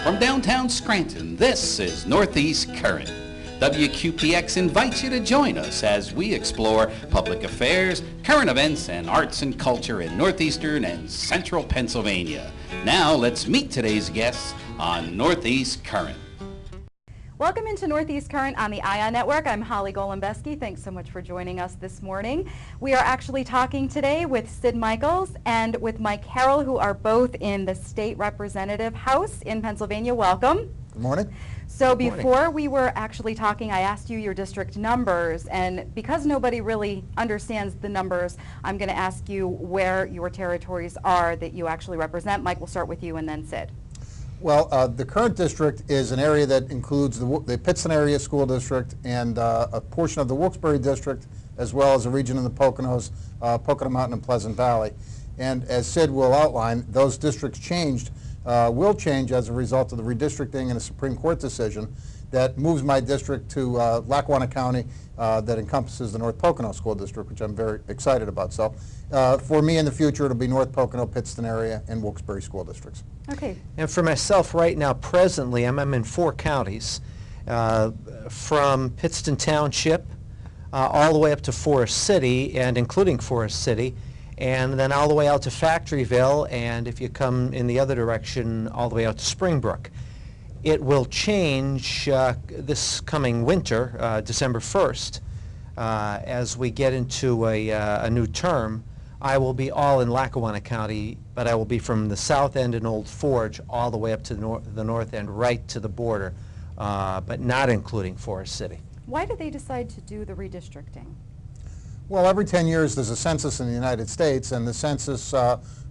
From downtown Scranton, this is Northeast Current. WQPX invites you to join us as we explore public affairs, current events, and arts and culture in northeastern and central Pennsylvania. Now let's meet today's guests on Northeast Current. Welcome into Northeast Current on the ION Network. I'm Holly Golembiewski. Thanks so much for joining us this morning. We are actually talking today with Sid Michaels and with Mike Carroll, who are both in the State Representative House in Pennsylvania. Welcome. Good morning. So before we were actually talking, I asked you your district numbers, and because nobody really understands the numbers, I'm going to ask you where your territories are that you actually represent. Mike, we'll start with you and then Sid. Well, the current district is an area that includes the Pittston area school district and a portion of the Wilkes-Barre district, as well as a region in the Poconos, Pocono Mountain and Pleasant Valley. And as Sid will outline, those districts will change as a result of the redistricting and a Supreme Court decision that moves my district to Lackawanna County that encompasses the North Pocono School District, which I'm very excited about. So for me in the future, it'll be North Pocono, Pittston area, and Wilkes-Barre school districts. Okay. And for myself right now, presently, I'm in 4 counties, from Pittston Township all the way up to Forest City, and including Forest City, and then all the way out to Factoryville, and if you come in the other direction, all the way out to Springbrook. It will change this coming winter, December 1st, as we get into a new term. I will be all in Lackawanna County, but I will be from the south end in Old Forge all the way up to the north end, right to the border, but not including Forest City. Why did they decide to do the redistricting? Well, every 10 years there's a census in the United States, and the census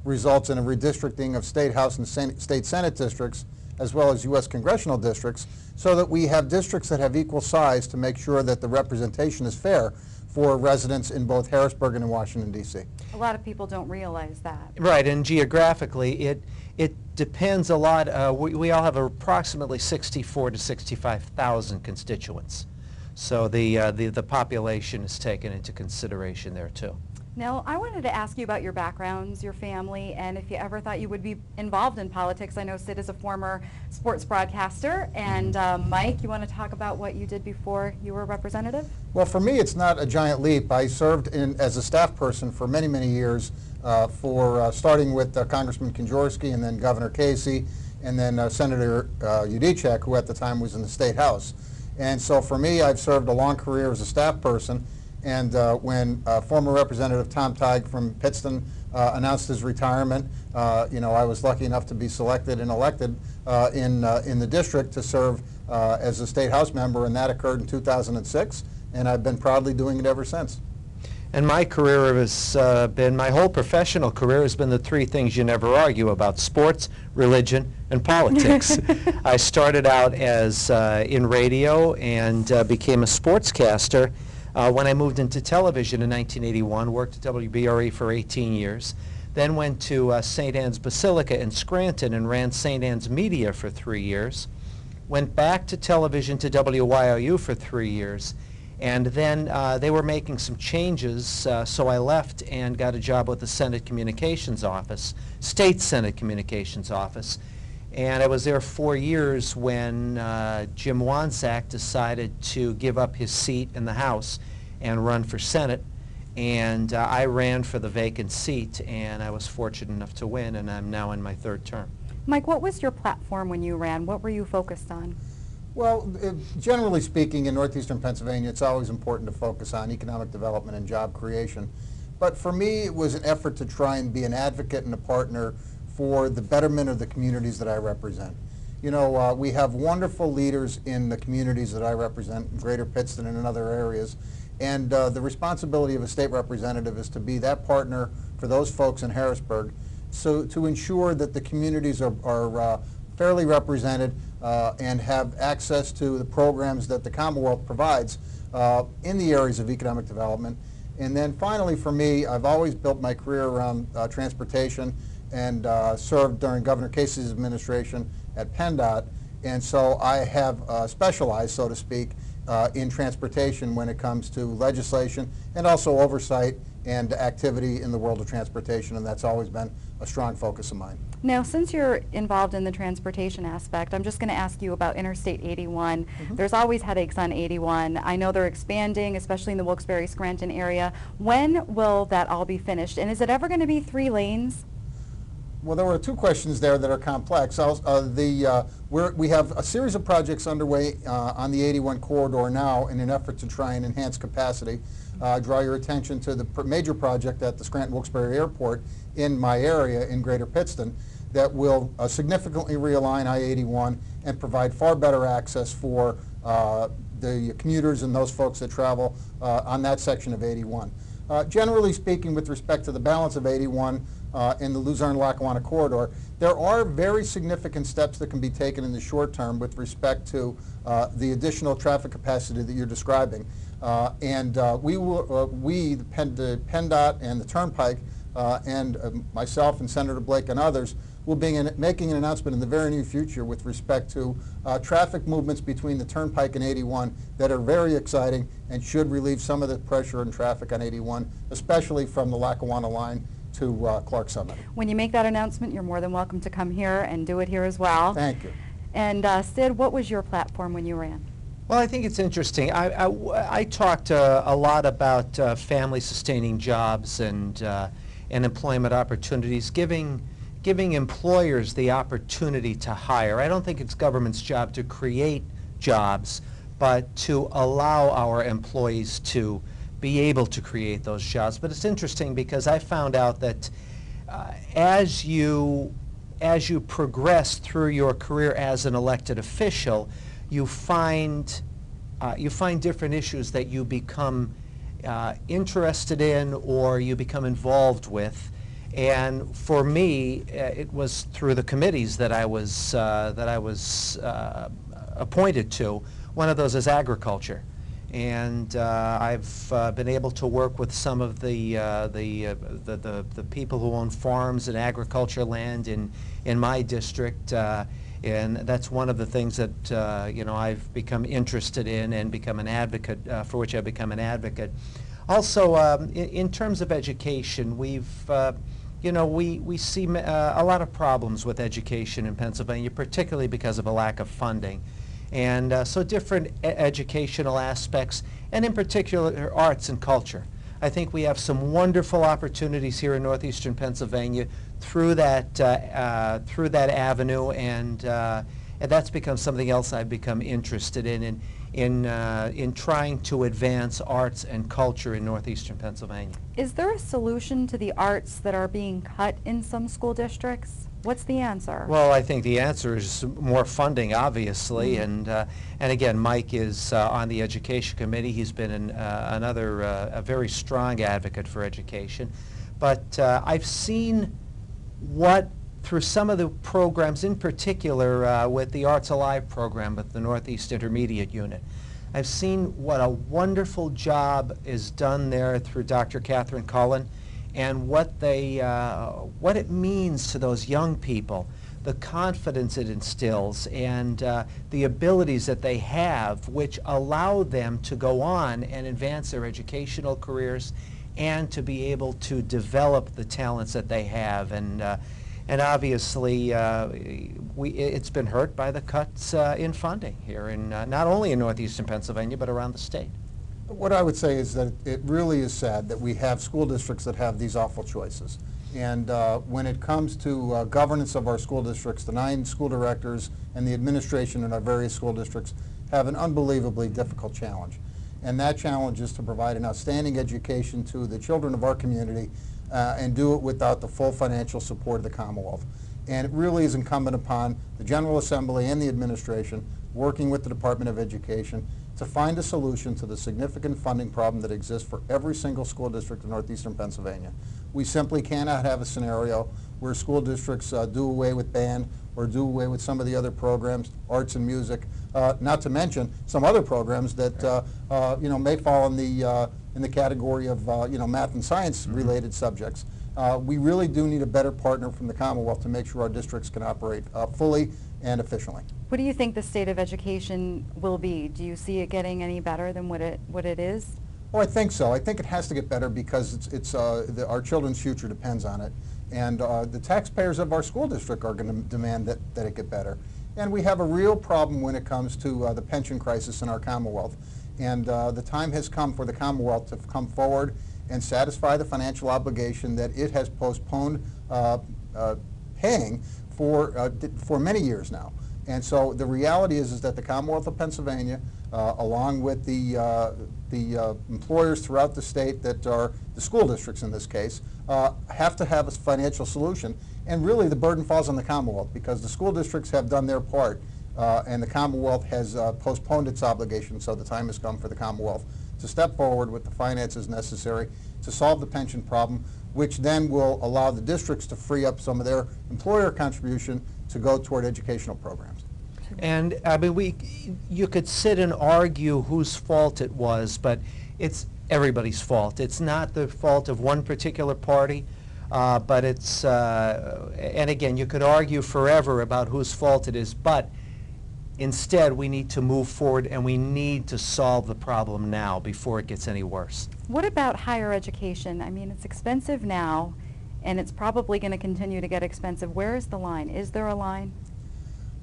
results in a redistricting of state house and state senate districts, as well as U.S. congressional districts, so that we have districts that have equal size to make sure that the representation is fair for residents in both Harrisburg and in Washington, D.C. A lot of people don't realize that. Right, and geographically, it depends a lot. We all have approximately 64 to 65,000 constituents. So the population is taken into consideration there too. Now, I wanted to ask you about your backgrounds, your family, and if you ever thought you would be involved in politics. I know Sid is a former sports broadcaster, and Mike, you want to talk about what you did before you were representative? Well, for me, it's not a giant leap. I served as a staff person for many, many years, starting with Congressman Kavulich and then Governor Casey, and then Senator Udicek, who at the time was in the State House. And so for me, I've served a long career as a staff person. And when former Representative Tom Tighe from Pittston announced his retirement, I was lucky enough to be selected and elected in the district to serve as a state house member, and that occurred in 2006, and I've been proudly doing it ever since. And my career has my whole professional career has been the 3 things you never argue about: sports, religion, and politics. I started out as in radio and became a sportscaster. When I moved into television in 1981, worked at WBRE for 18 years, then went to St. Anne's Basilica in Scranton and ran St. Anne's Media for 3 years, went back to television to WYOU for 3 years, and then they were making some changes, so I left and got a job with the Senate Communications Office, State Senate Communications Office. And I was there 4 years when Jim Wanzak decided to give up his seat in the House and run for Senate. And I ran for the vacant seat, and I was fortunate enough to win, and I'm now in my 3rd term. Mike, what was your platform when you ran? What were you focused on? Well, generally speaking, in northeastern Pennsylvania, it's always important to focus on economic development and job creation. But for me, it was an effort to try and be an advocate and a partner for the betterment of the communities that I represent. You know, we have wonderful leaders in the communities that I represent, in Greater Pittston and in other areas, and the responsibility of a state representative is to be that partner for those folks in Harrisburg, so to ensure that the communities are fairly represented and have access to the programs that the Commonwealth provides in the areas of economic development. And then finally, for me, I've always built my career around transportation, and served during Governor Casey's administration at PennDOT, and so I have specialized, so to speak, in transportation when it comes to legislation and also oversight and activity in the world of transportation, and that's always been a strong focus of mine. Now, since you're involved in the transportation aspect, I'm just going to ask you about Interstate 81. There's always headaches on 81. I know they're expanding, especially in the Wilkes-Barre-Scranton area. When will that all be finished? And is it ever going to be 3 lanes? Well, there were 2 questions there that are complex. We have a series of projects underway on the 81 corridor now in an effort to try and enhance capacity. Draw your attention to the major project at the Scranton-Wilkes-Barre Airport in my area in Greater Pittston that will significantly realign I-81 and provide far better access for the commuters and those folks that travel on that section of 81. Generally speaking, with respect to the balance of 81 in the Luzerne-Lackawanna corridor, there are very significant steps that can be taken in the short term with respect to the additional traffic capacity that you're describing. We, the PennDOT and the Turnpike, and myself and Senator Blake and others will be making an announcement in the very near future with respect to traffic movements between the Turnpike and 81 that are very exciting and should relieve some of the pressure in traffic on 81, especially from the Lackawanna line to Clark Summit. When you make that announcement, you're more than welcome to come here and do it here as well. Thank you. And Sid, what was your platform when you ran? Well, I think it's interesting. I talked a lot about family-sustaining jobs and employment opportunities, giving employers the opportunity to hire. I don't think it's government's job to create jobs, but to allow our employees to be able to create those jobs. But it's interesting because I found out that as you progress through your career as an elected official, you find different issues that you become interested in or you become involved with. And for me, it was through the committees that I was appointed to. One of those is agriculture, and I've been able to work with some of the people who own farms and agriculture land in my district. And that's one of the things that I've become interested in and become an advocate for which I've become an advocate. Also, in terms of education, we see a lot of problems with education in Pennsylvania, particularly because of a lack of funding. And so different educational aspects, and in particular arts and culture. I think we have some wonderful opportunities here in northeastern Pennsylvania through that avenue, and that's become something else I've become interested in trying to advance arts and culture in northeastern Pennsylvania. Is there a solution to the arts that are being cut in some school districts? What's the answer? Well, I think the answer is more funding, obviously, and again, Mike is on the Education Committee. He's been a very strong advocate for education. But I've seen through some of the programs, in particular with the Arts Alive program with the Northeast Intermediate Unit, I've seen what a wonderful job is done there through Dr. Catherine Cullen, and what it means to those young people, the confidence it instills, and the abilities that they have, which allow them to go on and advance their educational careers and to be able to develop the talents that they have. And obviously, it's been hurt by the cuts in funding here, not only in northeastern Pennsylvania, but around the state. What I would say is that it really is sad that we have school districts that have these awful choices. And when it comes to governance of our school districts, the 9 school directors and the administration in our various school districts have an unbelievably difficult challenge. And that challenge is to provide an outstanding education to the children of our community and do it without the full financial support of the Commonwealth. And it really is incumbent upon the General Assembly and the administration, working with the Department of Education, to find a solution to the significant funding problem that exists for every single school district in northeastern Pennsylvania. We simply cannot have a scenario where school districts do away with band or do away with some of the other programs, arts and music, not to mention some other programs that may fall in the category of math and science related subjects. We really do need a better partner from the Commonwealth to make sure our districts can operate fully and efficiently. What do you think the state of education will be? Do you see it getting any better than what it is? Oh, I think so. I think it has to get better because our children's future depends on it. And the taxpayers of our school district are going to demand that it get better. And we have a real problem when it comes to the pension crisis in our Commonwealth. And the time has come for the Commonwealth to come forward and satisfy the financial obligation that it has postponed paying for many years now. And so the reality is that the Commonwealth of Pennsylvania, along with the employers throughout the state that are the school districts in this case, have to have a financial solution. And really the burden falls on the Commonwealth because the school districts have done their part and the Commonwealth has postponed its obligation. So the time has come for the Commonwealth to step forward with the finances necessary to solve the pension problem, which then will allow the districts to free up some of their employer contribution to go toward educational programs. And I mean, you could sit and argue whose fault it was, but it's everybody's fault. It's not the fault of one particular party, but it's, and again, you could argue forever about whose fault it is, but instead we need to move forward and we need to solve the problem now before it gets any worse. What about higher education? I mean, it's expensive now, and it's probably going to continue to get expensive. Where is the line? Is there a line?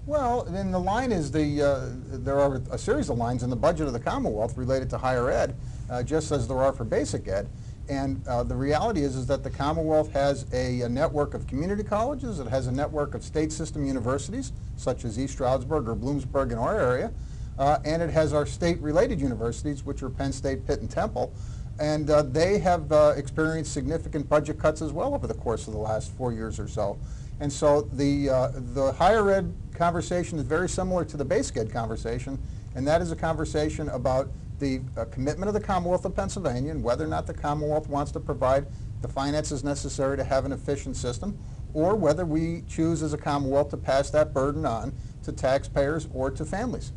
Well, then the line is there are a series of lines in the budget of the Commonwealth related to higher ed, just as there are for basic ed. And the reality is that the Commonwealth has a network of community colleges. It has a network of state system universities, such as East Stroudsburg or Bloomsburg in our area. And it has our state-related universities, which are Penn State, Pitt, and Temple. And they have experienced significant budget cuts as well over the course of the last 4 years or so. And so the higher ed conversation is very similar to the basic ed conversation, and that is a conversation about the commitment of the Commonwealth of Pennsylvania and whether or not the Commonwealth wants to provide the finances necessary to have an efficient system, or whether we choose as a Commonwealth to pass that burden on to taxpayers or to families.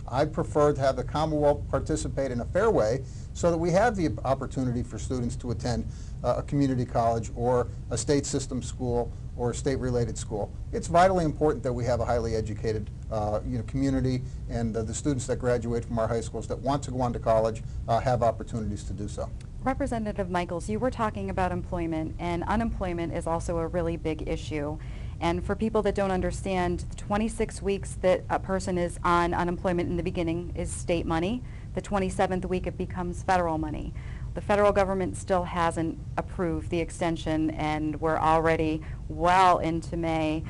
I prefer to have the Commonwealth participate in a fair way so that we have the opportunity for students to attend a community college or a state system school or a state-related school. It's vitally important that we have a highly educated community, and the students that graduate from our high schools that want to go on to college have opportunities to do so. Representative Michaels, you were talking about employment, and unemployment is also a really big issue. And for people that don't understand, the 26 weeks that a person is on unemployment in the beginning is state money. The 27th week it becomes federal money. The federal government still hasn't approved the extension, and we're already well into May.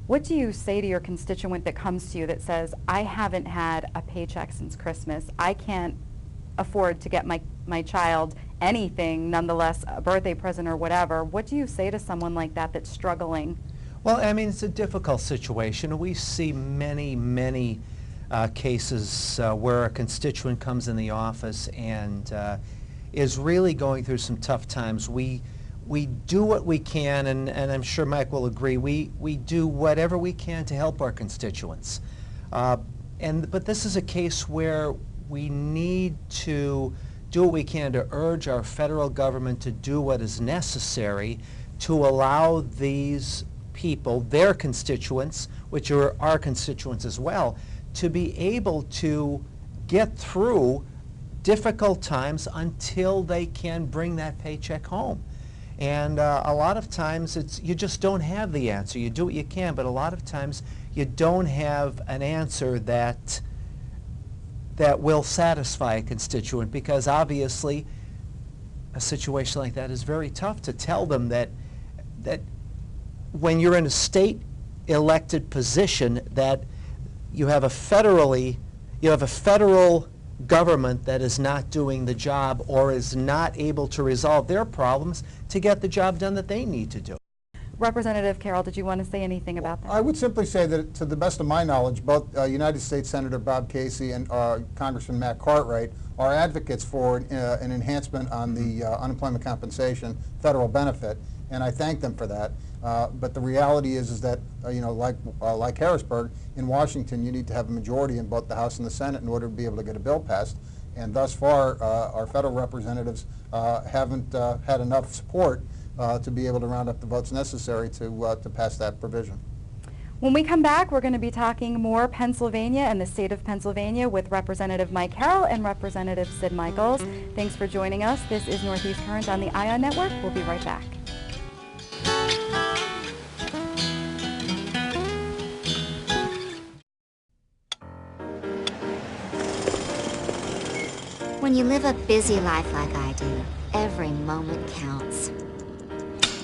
What do you say to your constituent that comes to you that says, I haven't had a paycheck since Christmas, I can't afford to get my child anything, nonetheless a birthday present or whatever? What do you say to someone like that that's struggling? Well, I mean, it's a difficult situation. We see many cases where a constituent comes in the office and is really going through some tough times. We do what we can, and I'm sure Mike will agree, we do whatever we can to help our constituents. But this is a case where we need to do what we can to urge our federal government to do what is necessary to allow these people, their constituents, which are our constituents as well, to be able to get through difficult times until they can bring that paycheck home. And a lot of times you just don't have the answer. You do what you can, but a lot of times you don't have an answer that will satisfy a constituent, because obviously a situation like that is very tough to tell them that when you're in a state elected position that you have a federal government that is not doing the job or is not able to resolve their problems to get the job done that they need to do. Representative Carroll, did you want to say anything about that? I would simply say that, to the best of my knowledge, both United States Senator Bob Casey and Congressman Matt Cartwright are advocates for an enhancement on the unemployment compensation federal benefit, and I thank them for that. But the reality is that, like Harrisburg, in Washington, you need to have a majority in both the House and the Senate in order to be able to get a bill passed. And thus far, our federal representatives haven't had enough support to be able to round up the votes necessary to pass that provision. When we come back, we're going to be talking more Pennsylvania and the state of Pennsylvania with Representative Mike Carroll and Representative Sid Michaels. Thanks for joining us. This is Northeast Current on the ION Network. We'll be right back. When you live a busy life like I do, every moment counts.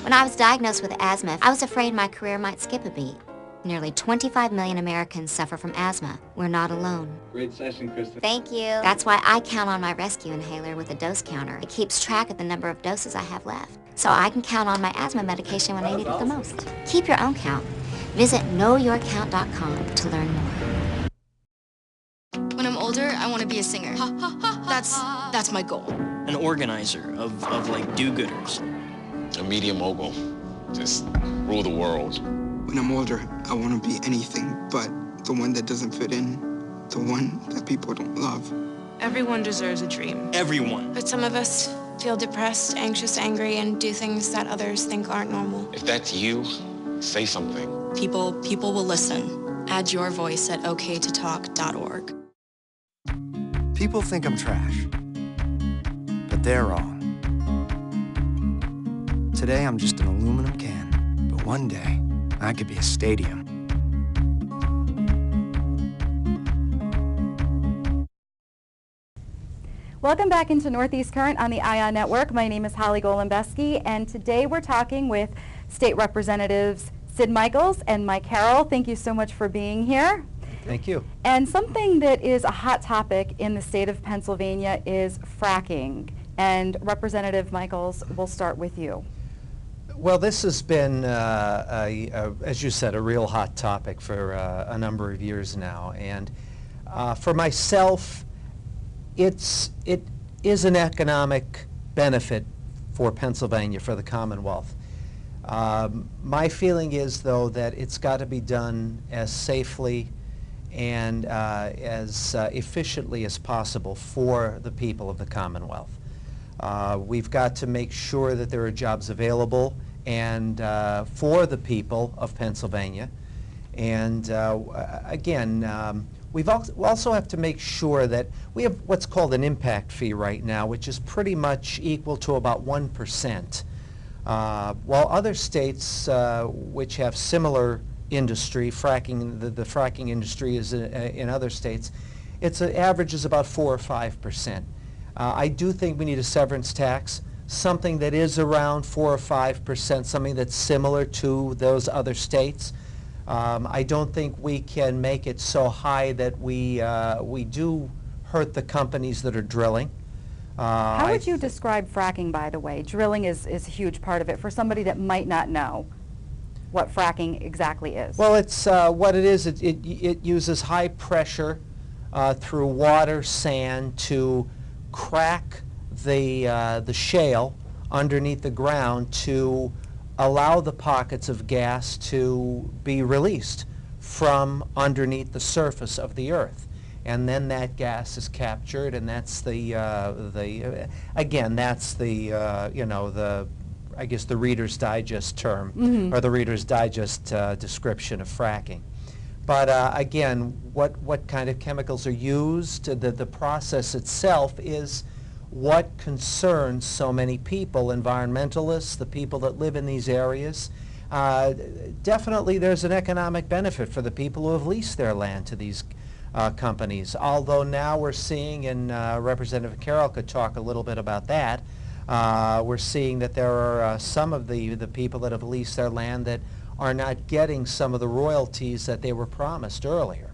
When I was diagnosed with asthma, I was afraid my career might skip a beat. Nearly 25 million Americans suffer from asthma. We're not alone. Great session, Kristen. Thank you. That's why I count on my rescue inhaler with a dose counter. It keeps track of the number of doses I have left, so I can count on my asthma medication when I need it the most. Keep your own count. Visit knowyourcount.com to learn more. When I'm older, I want to be a singer. That's my goal. An organizer of like do-gooders. A media mogul. Just rule the world. When I'm older, I want to be anything but the one that doesn't fit in, the one that people don't love. Everyone deserves a dream. Everyone. But some of us feel depressed, anxious, angry, and do things that others think aren't normal. If that's you, say something. People will listen. Add your voice at oktotalk.org. People think I'm trash, but they're wrong. Today I'm just an aluminum can, but one day I could be a stadium. Welcome back into Northeast Current on the ION Network. My name is Holly Golembiewski, and today we're talking with State Representatives Sid Michaels and Mike Carroll. Thank you so much for being here. Thank you. And something that is a hot topic in the state of Pennsylvania is fracking. And Representative Michaels, we'll start with you. Well, this has been, as you said, a real hot topic for a number of years now. And for myself, it is an economic benefit for Pennsylvania, for the Commonwealth. My feeling is, though, that it's got to be done as safely and as efficiently as possible for the people of the Commonwealth. We've got to make sure that there are jobs available and for the people of Pennsylvania. And again, we also have to make sure that we have what's called an impact fee right now, which is pretty much equal to about 1%. While other states which have similar industry, fracking, the fracking industry is in other states, its average is about 4 or 5%. I do think we need a severance tax, something that is around 4 or 5%, something that's similar to those other states. I don't think we can make it so high that we do hurt the companies that are drilling. How would you describe fracking, by the way? Drilling is a huge part of it for somebody that might not know what fracking exactly is. Well, it's what it is. It uses high pressure through water, sand to crack the shale underneath the ground to allow the pockets of gas to be released from underneath the surface of the earth. And then that gas is captured, and that's again, that's the you know, the, I guess, the Reader's Digest term, or the Reader's Digest description of fracking. But again, what kind of chemicals are used? The process itself is what concerns so many people, environmentalists, the people that live in these areas. Definitely there's an economic benefit for the people who have leased their land to these companies, although now we're seeing, and Representative Carroll could talk a little bit about that, we're seeing that there are some of the people that have leased their land that are not getting some of the royalties that they were promised earlier.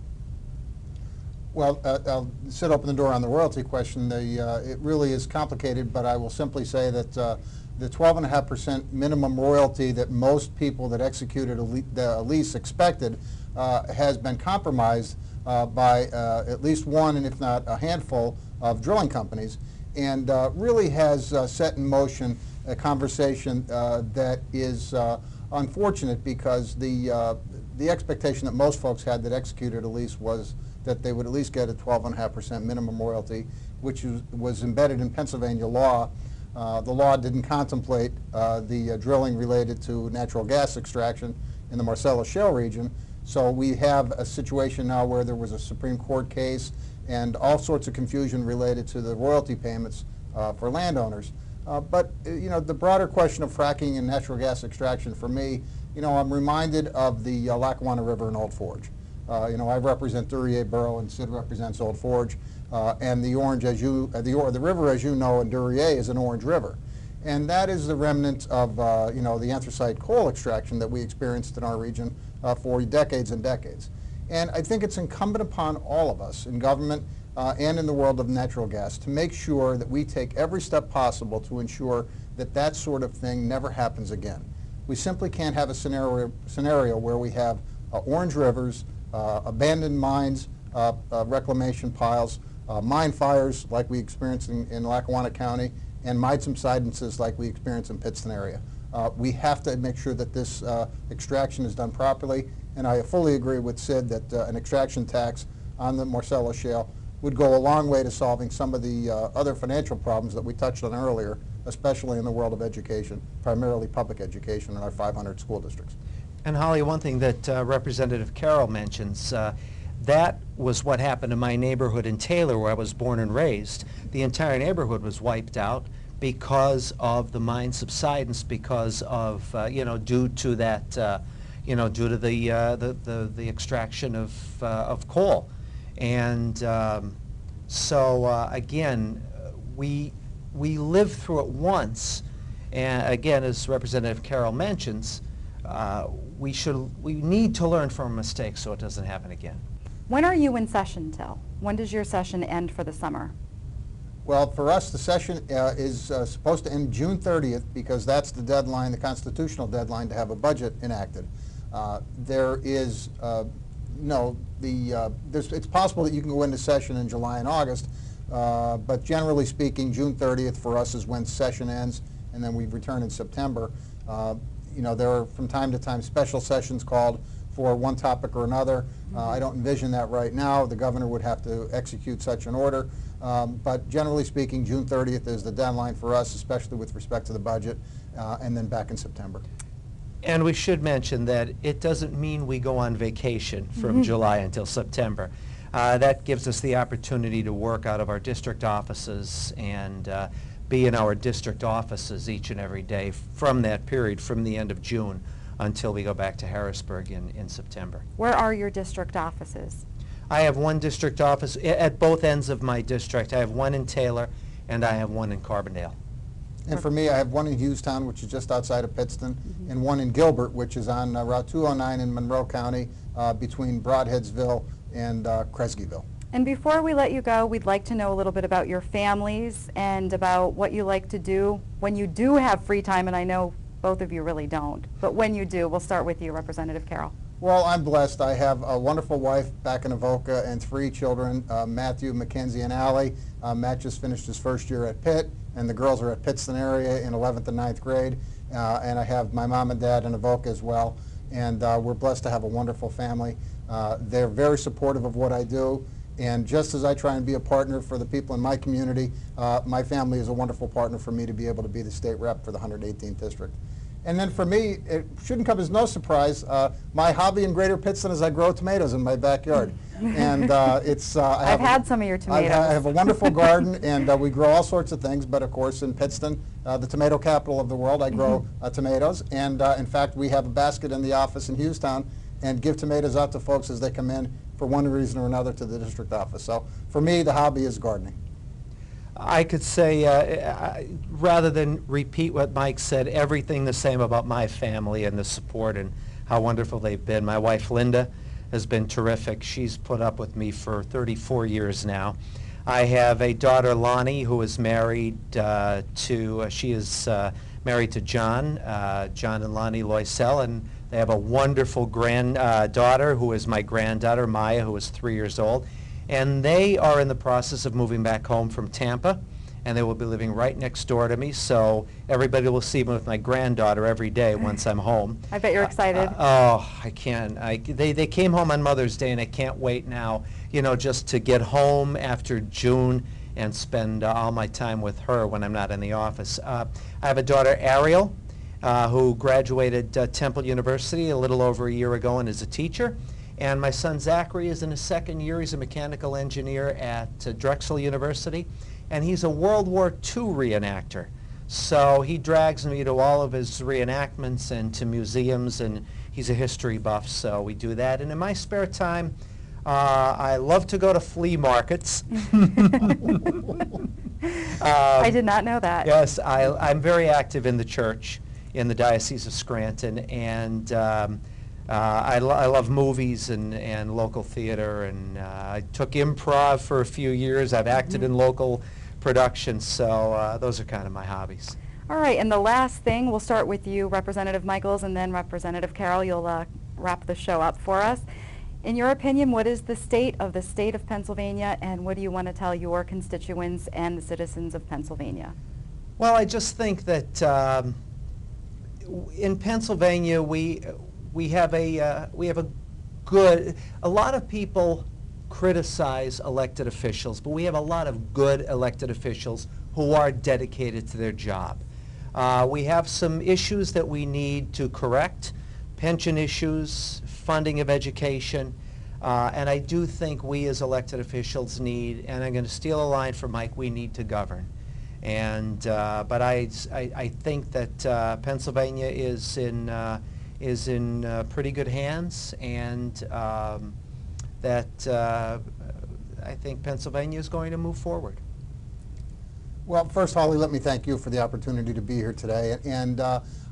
Well, I'll open the door on the royalty question. It really is complicated, but I will simply say that the 12.5% minimum royalty that most people that executed a lease expected has been compromised by at least one, and if not a handful, of drilling companies, and really has set in motion a conversation that is unfortunate, because the expectation that most folks had that executed a lease was that they would at least get a 12.5% minimum royalty, which was embedded in Pennsylvania law. The law didn't contemplate the drilling related to natural gas extraction in the Marcellus Shale region, So we have a situation now where there was a Supreme Court case and all sorts of confusion related to the royalty payments for landowners. But the broader question of fracking and natural gas extraction, for me, I'm reminded of the Lackawanna River in Old Forge. I represent Duryea Borough, and Sid represents Old Forge, and the Orange, the river, as you know, in Duryea is an Orange River, and that is the remnant of the anthracite coal extraction that we experienced in our region for decades and decades. And I think it's incumbent upon all of us in government and in the world of natural gas to make sure that we take every step possible to ensure that that sort of thing never happens again. We simply can't have a scenario where we have orange rivers, abandoned mines, reclamation piles, mine fires like we experienced in Lackawanna County, and mine subsidences like we experience in Pittston area. We have to make sure that this extraction is done properly, and I fully agree with Sid that an extraction tax on the Marcellus Shale would go a long way to solving some of the other financial problems that we touched on earlier, especially in the world of education, primarily public education in our 500 school districts. And Holly, one thing that Representative Carroll mentions, that was what happened in my neighborhood in Taylor, where I was born and raised. The entire neighborhood was wiped out because of the mine subsidence, because of, due to that, due to the extraction of coal. And again, we lived through it once, and again, as Representative Carroll mentions, we need to learn from mistakes so it doesn't happen again. When are you in session till? When does your session end for the summer? Well, for us, the session is supposed to end June 30th because that's the deadline, the constitutional deadline to have a budget enacted. It's possible that you can go into session in July and August, but generally speaking, June 30th for us is when session ends, and then we return in September. There are from time to time special sessions called for one topic or another. I don't envision that right now. The governor would have to execute such an order. But generally speaking, June 30th is the deadline for us, especially with respect to the budget, and then back in September. And we should mention that it doesn't mean we go on vacation from July until September. That gives us the opportunity to work out of our district offices and be in our district offices each and every day from that period, from the end of June until we go back to Harrisburg in September. Where are your district offices? I have one district office at both ends of my district. I have one in Taylor and I have one in Carbondale. And for me, I have one in Hughestown, which is just outside of Pittston, and one in Gilbert, which is on Route 209 in Monroe County, between Broadheadsville and Kresgeville. And before we let you go, we'd like to know a little bit about your families and about what you like to do when you do have free time, and I know both of you really don't, but when you do, we'll start with you, Representative Carroll. Well, I'm blessed. I have a wonderful wife back in Avoca and 3 children, Matthew, Mackenzie, and Allie. Matt just finished his first year at Pitt, and the girls are at Pittston area in 11th and 9th grade. And I have my mom and dad in Avoca as well. And we're blessed to have a wonderful family. They're very supportive of what I do. And just as I try and be a partner for the people in my community, my family is a wonderful partner for me to be able to be the state rep for the 118th district. And then for me, it shouldn't come as no surprise, my hobby in Greater Pittston is I grow tomatoes in my backyard. And I've had some of your tomatoes. I have a wonderful garden, and we grow all sorts of things, but of course in Pittston, the tomato capital of the world, I grow tomatoes. And in fact, we have a basket in the office in Hughestown and give tomatoes out to folks as they come in for one reason or another to the district office. So for me, the hobby is gardening. I could say, rather than repeat what Mike said, everything the same about my family and the support and how wonderful they've been. My wife, Linda, has been terrific. She's put up with me for 34 years now. I have a daughter, Lonnie, who is married she is married to John and Lonnie Loisel, and they have a wonderful granddaughter who is my granddaughter, Maya, who is 3 years old. And they are in the process of moving back home from Tampa, and they will be living right next door to me, so everybody will see me with my granddaughter every day once I'm home. I bet you're excited. I can't. They came home on Mother's Day, and I can't wait now, just to get home after June and spend all my time with her when I'm not in the office. I have a daughter, Ariel. who graduated Temple University a little over a year ago and is a teacher. And my son Zachary is in his second year. He's a mechanical engineer at Drexel University, and he's a World War II reenactor. So he drags me to all of his reenactments and to museums, and he's a history buff, so we do that. And in my spare time, I love to go to flea markets. I did not know that. Yes, I'm very active in the church in the Diocese of Scranton, and I love movies and local theater, and I took improv for a few years. I've acted in local productions, so those are kind of my hobbies. All right, and the last thing, we'll start with you, Representative Michaels, and then Representative Carroll. You'll wrap the show up for us. In your opinion, what is the state of Pennsylvania, and what do you want to tell your constituents and the citizens of Pennsylvania? Well, I just think that in Pennsylvania we have a lot of people criticize elected officials, but we have a lot of good elected officials who are dedicated to their job. We have some issues that we need to correct, pension issues, funding of education, and I do think we as elected officials need, and I'm going to steal a line from Mike, we need to govern. And but I think that Pennsylvania is in pretty good hands, and that I think Pennsylvania is going to move forward. Well, first, Holly, let me thank you for the opportunity to be here today. And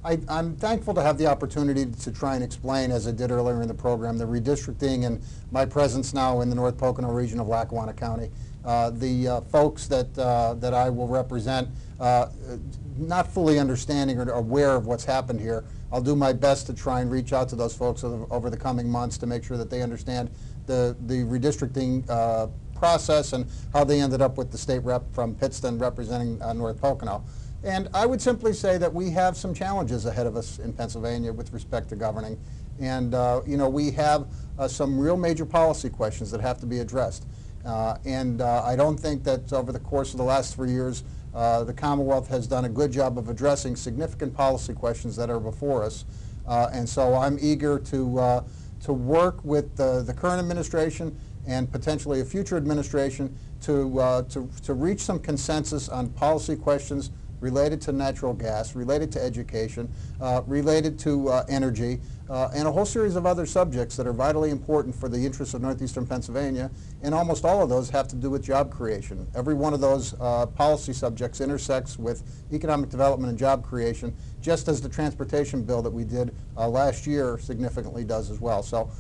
I'm thankful to have the opportunity to try and explain, as I did earlier in the program, the redistricting and my presence now in the North Pocono region of Lackawanna County. The folks that I will represent, not fully understanding or aware of what's happened here, I'll do my best to try and reach out to those folks over the coming months to make sure that they understand the redistricting process and how they ended up with the state rep from Pittston representing North Pocono. And I would simply say that we have some challenges ahead of us in Pennsylvania with respect to governing. And you know, we have some real major policy questions that have to be addressed. I don't think that over the course of the last 3 years, the Commonwealth has done a good job of addressing significant policy questions that are before us. And so I'm eager to work with the current administration and potentially a future administration to reach some consensus on policy questions related to natural gas, related to education, related to energy, and a whole series of other subjects that are vitally important for the interests of northeastern Pennsylvania, and almost all of those have to do with job creation. Every one of those policy subjects intersects with economic development and job creation, just as the transportation bill that we did last year significantly does as well. So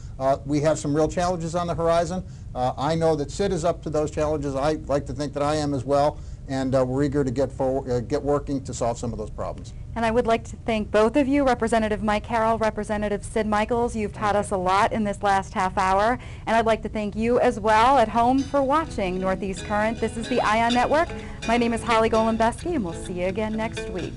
we have some real challenges on the horizon. I know that Sid is up to those challenges. I like to think that I am as well. And we're eager to get working to solve some of those problems. And I would like to thank both of you, Representative Mike Carroll, Representative Sid Michaels. You've taught us a lot in this last half hour. And I'd like to thank you as well at home for watching Northeast Current. This is the ION Network. My name is Holly Golembiewski, and we'll see you again next week.